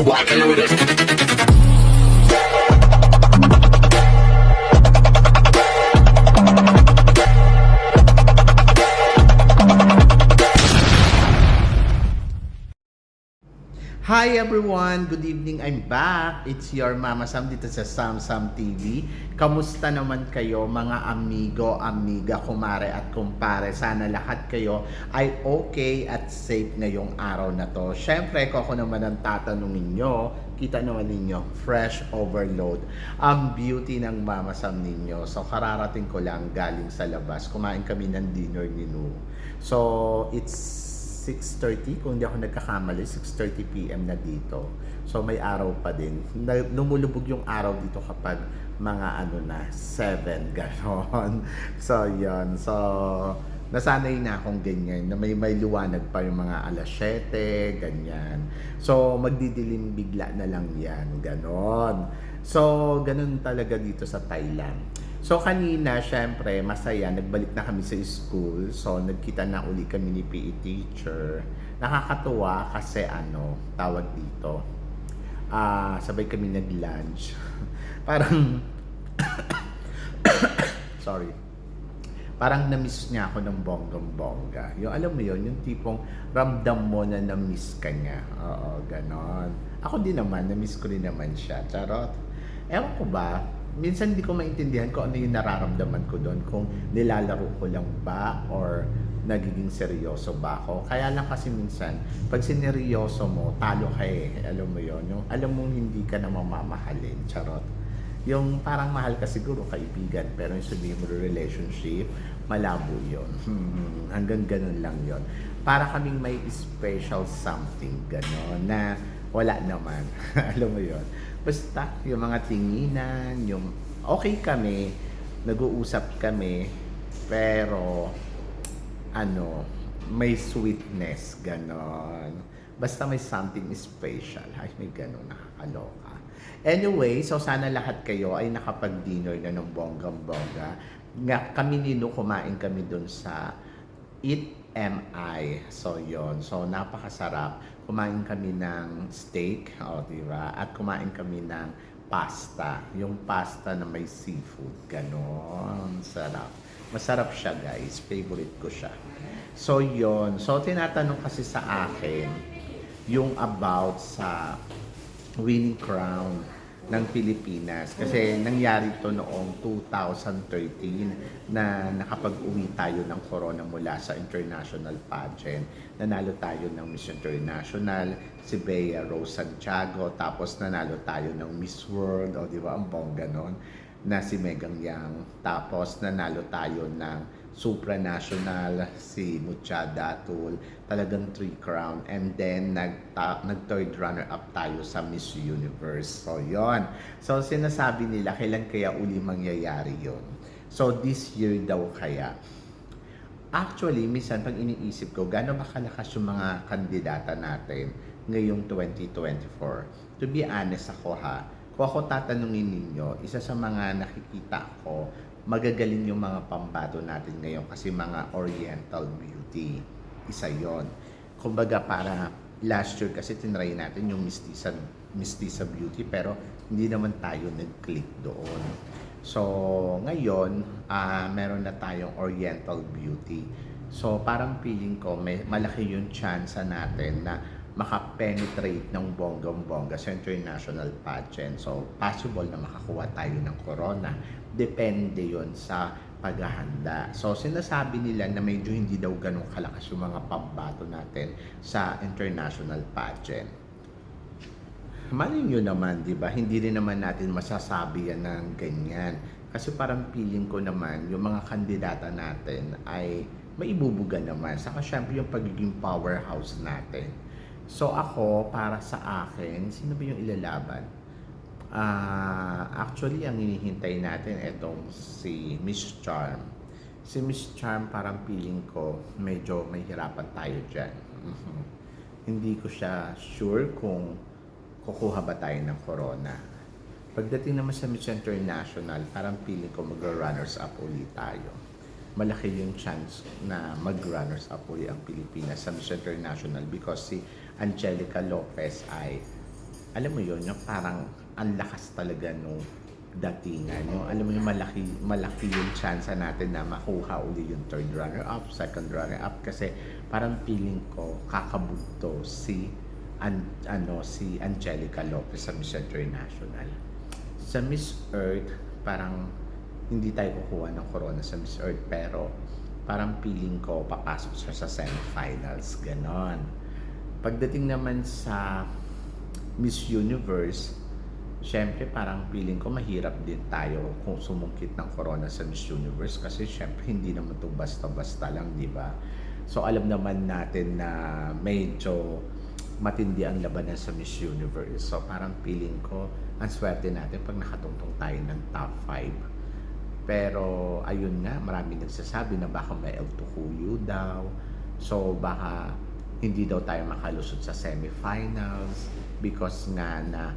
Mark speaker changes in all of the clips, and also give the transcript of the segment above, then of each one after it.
Speaker 1: rockin' with it.
Speaker 2: Hi everyone! Good evening! I'm back! It's your Mama Sam dito sa Sam TV. Kamusta naman kayo mga amigo, amiga, kumare at kumpare? Sana lahat kayo ay okay at safe ngayong araw na to. Siyempre, kung ako naman ang tatanungin nyo, kita naman ninyo, fresh overload. Ang beauty ng Mama Sam ninyo. So, kararating ko lang galing sa labas. Kumain kami ng dinner ni Nu. So, it's 6:30, kung hindi ako nagkakamali, 6:30 PM na dito. So may araw pa din. Lumulubog yung araw dito kapag mga 7, ganon. So yun. So nasanay na akong ganyan, na may liwanag pa yung mga alas 7, ganyan. So magdidilim bigla na lang yan, ganon. So ganon talaga dito sa Thailand. So kanina, syempre, masaya, nagbalik na kami sa school. So nagkita na uli kami ni PE teacher. Nakakatuwa kasi tawag dito. Sabay kami nag-lunch. Parang sorry. Parang na-miss niya ako ng bonggang-bongga. Yung alam mo yun, yung tipong ramdam mo na na-miss ka niya. Oo, ganon. Ako din naman, na-miss ko rin naman siya. Charot. Ewan ko ba, minsan hindi ko maintindihan kung ano yung nararamdaman ko doon, kung nilalaro ko lang ba or nagiging seryoso ba ako. Kaya lang kasi minsan, pag sineryoso mo, talo ka Alam mo yon, yung alam mong hindi ka na mamamahalin. Charot. Yung parang mahal ka siguro, kaibigan, pero yung sabihin mo relationship, malabo yun. Hanggang ganun lang yon. Para kaming may special something, gano'n, na wala naman. Alam mo yon. Basta, yung mga tinginan, yung okay kami, nag-uusap kami, pero, may sweetness, ganon. Basta may something special. Ay, may ganon, nakakaloka. Anyway, so sana lahat kayo ay nakapag-dinner na ng bonggang-bongga. Kami ni Nu, kumain kami dun sa Eat MI. So, yon. So, napakasarap. Kumain kami ng steak, diba? At kumain kami ng pasta. Yung pasta na may seafood. Ganon. Sarap. Masarap siya, guys. Favorite ko siya. So, yon. So, tinatanong kasi sa akin yung about sa winning crown ng Pilipinas. Kasi nangyari to noong 2013 na nakapag-uwi tayo ng corona mula sa international pageant. Nanalo tayo ng Miss International, si Bea Rose Santiago, tapos nanalo tayo ng Miss World, di ba, ang bongga nun, na si Megang Yang. Tapos nanalo tayo ng supranational, si Mucha Datul, talagang 3 crown. And then nag-third runner-up tayo sa Miss Universe. So yon. So sinasabi nila, kailan kaya uli mangyayari yon? So this year daw kaya. Actually, minsan pag iniisip ko, gaano ba kalakas yung mga kandidata natin ngayong 2024? To be honest ako kung ako tatanungin ninyo, isa sa mga nakikita ko, magagaling yung mga pambato natin ngayon kasi mga Oriental Beauty. Isa yon. Kumbaga para last year kasi tinry natin yung Mestiza Beauty pero hindi naman tayo nag-click doon. So ngayon, meron na tayong Oriental Beauty. So parang feeling ko malaki yung chance natin na makapenetrate ng bonggang-bongga sa international pageant. So, possible na makakuha tayo ng corona. Depende yon sa paghahanda. So, sinasabi nila na medyo hindi daw ganun kalakas yung mga pambato natin sa international pageant. Malay nyo naman, di ba? Hindi rin naman natin masasabi yan ng ganyan. Kasi parang feeling ko naman, yung mga kandidata natin ay maibubuga naman. Saka syempre yung pagiging powerhouse natin. So ako, para sa akin, sino ba yung ilalaban? Actually, ang hinihintay natin itong si Miss Charm. Si Miss Charm, parang feeling ko, medyo may hirapan tayo dyan. Hindi ko siya sure kung kukuha ba tayo ng corona. Pagdating naman sa Miss International, parang feeling ko mag-runners up ulit tayo. Malaki yung chance na mag-runners up ulit ang Pilipinas sa Miss International because si Angelica Lopez ay alam mo yun, yung parang ang lakas talaga nung datingan, yung alam mo yung malaki malaki yung tsansa natin na makuha uli yung third runner up, second runner up kasi parang feeling ko kakabugto si Angelica Lopez sa Miss International. Sa Miss Earth, parang hindi tayo kukuha ng corona sa Miss Earth pero parang feeling ko papasok siya sa semifinals, ganon. Pagdating naman sa Miss Universe, syempre parang feeling ko mahirap din tayo kung sumungkit ng corona sa Miss Universe kasi syempre hindi naman 'to basta-basta lang, 'di ba? So alam naman natin na medyo matindi ang labanan sa Miss Universe. So parang feeling ko ang swerte natin pag nakatungtong tayo ng top 5. Pero ayun nga, maraming nagsasabi na baka may El Tukuyu daw. So baka hindi daw tayo makalusot sa semifinals because nga na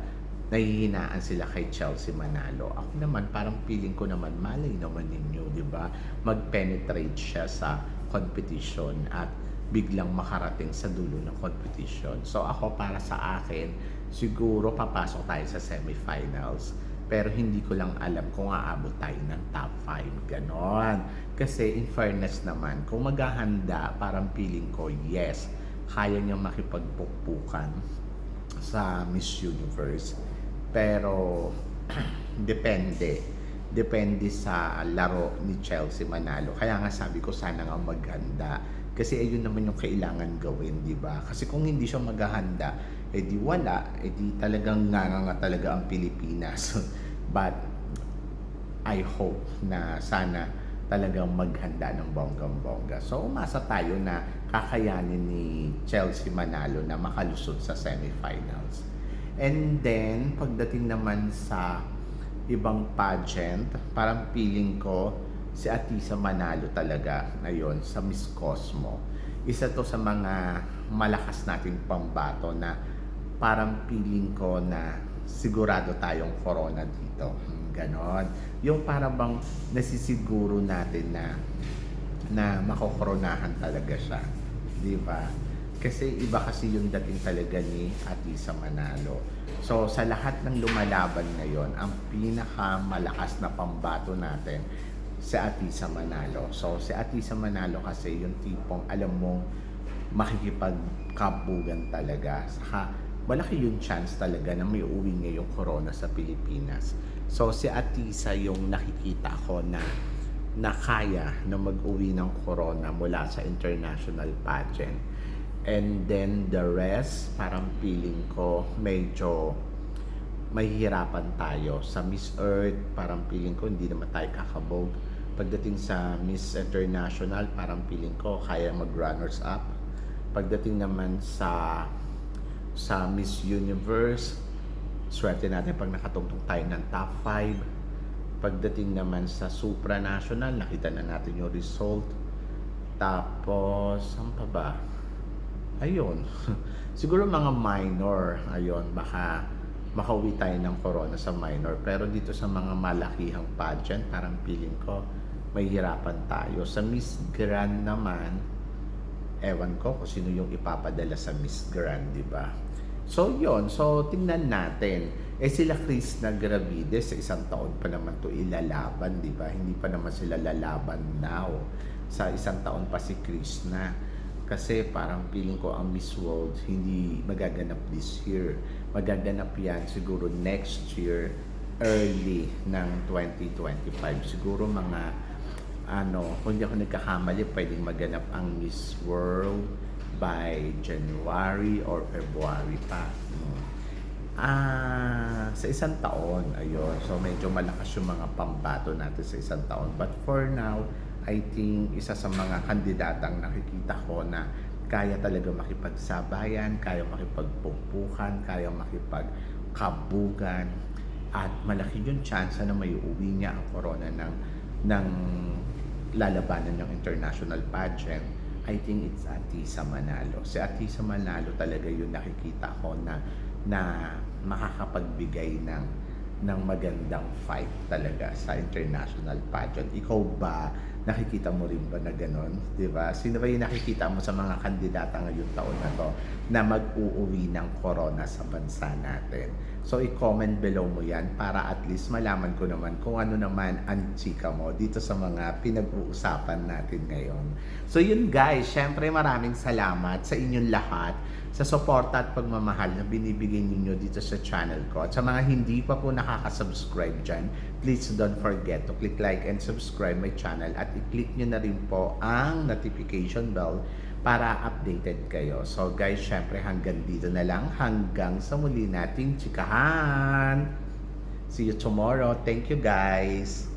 Speaker 2: nahihinaan sila kay Chelsea Manalo. Ako naman, parang feeling ko naman, malay naman ninyo, di ba? Mag-penetrate siya sa competition at biglang makarating sa dulo ng competition. So ako, para sa akin, siguro papasok tayo sa semifinals. Pero hindi ko lang alam kung aabot tayo ng top 5. Ganon. Kasi in fairness naman, kung maghahanda, parang feeling ko, yes, kaya niyang makipagpukpukan sa Miss Universe. Pero depende. Depende sa laro ni Chelsea Manalo. Kaya nga sabi ko sana nga maghanda. Kasi ayun naman yung kailangan gawin, di ba? Kasi kung hindi siya maghahanda, edi wala, edi talagang nga talaga ang Pilipinas. But I hope na sana talagang maghanda ng bonggang-bongga. So umasa tayo na kakayanin ni Chelsea Manalo na makalusot sa semifinals. And then, pagdating naman sa ibang pageant, parang feeling ko si Atisa Manalo talaga ngayon sa Miss Cosmo. Isa to sa mga malakas nating pambato na parang feeling ko na sigurado tayong corona dito. Ganon. Yung parang bang nasisiguro natin na makokoronahan talaga siya. Di ba? Kasi iba kasi yung dating talaga ni Atisa Manalo. So sa lahat ng lumalaban ngayon, ang pinakamalakas na pambato natin si Atisa Manalo. So si Atisa Manalo kasi yung tipong alam mong makikipagkabugan talaga. Saka malaki yung chance talaga na may uwi ngayong corona sa Pilipinas. So si Atisa yung nakikita ko na kaya na mag-uwi ng corona mula sa international pageant. And then the rest, parang feeling ko medyo mahihirapan tayo. Sa Miss Earth, parang feeling ko hindi naman tayo kakabog. Pagdating sa Miss International, parang feeling ko kaya mag-runners up. Pagdating naman sa Miss Universe, swerte natin pag nakatungtong tayo ng top 5. Pagdating naman sa supranational, nakita na natin yung result. Tapos, saan pa ba? Ayun. Siguro mga minor, ayun, baka makauwi tayo ng corona sa minor. Pero dito sa mga malakihang pageant, parang feeling ko, may hirapan tayo. Sa Miss Grand naman, ewan ko kung sino yung ipapadala sa Miss Grand, di ba? So, yon. So, tingnan natin. Sila Chris na Gravides, sa isang taon pa naman to ilalaban, di ba? Hindi pa naman sila lalaban now. Sa isang taon pa si Chris na. Kasi parang feeling ko ang Miss World hindi magaganap this year. Magaganap yan siguro next year, early ng 2025. Siguro mga kung hindi ako nagkakamali, pwedeng maganap ang Miss World by January or February pa. Sa isang taon, ayun. So medyo malakas yung mga pambato natin sa isang taon. But for now, I think isa sa mga kandidatang nakikita ko na kaya talaga makipagsabayan, kaya makipagpukpukan, kaya makipagkabugan, at malaki yung chance na may uwi niya ang corona ng lalabanan ng international pageant. I think it's Atisa Manalo. Si Atisa Manalo talaga yung nakikita ko na makakapagbigay ng magandang fight talaga sa international pageant. Ikaw ba, nakikita mo rin ba na gano'n? 'Di ba? Sino ba yung nakikita mo sa mga kandidata ngayong taon na 'to na mag-uuwi ng corona sa bansa natin? So, i-comment below mo 'yan para at least malaman ko naman kung ano naman ang chika mo dito sa mga pinag-uusapan natin ngayon. So, yun guys, syempre maraming salamat sa inyong lahat sa suporta at pagmamahal na binibigay ninyo dito sa channel ko. At sa mga hindi pa po nakaka-subscribe dyan, please don't forget to click like and subscribe my channel at i-click nyo na rin po ang notification bell para updated kayo. So guys, syempre hanggang dito na lang. Hanggang sa muli nating chikahan. See you tomorrow. Thank you guys.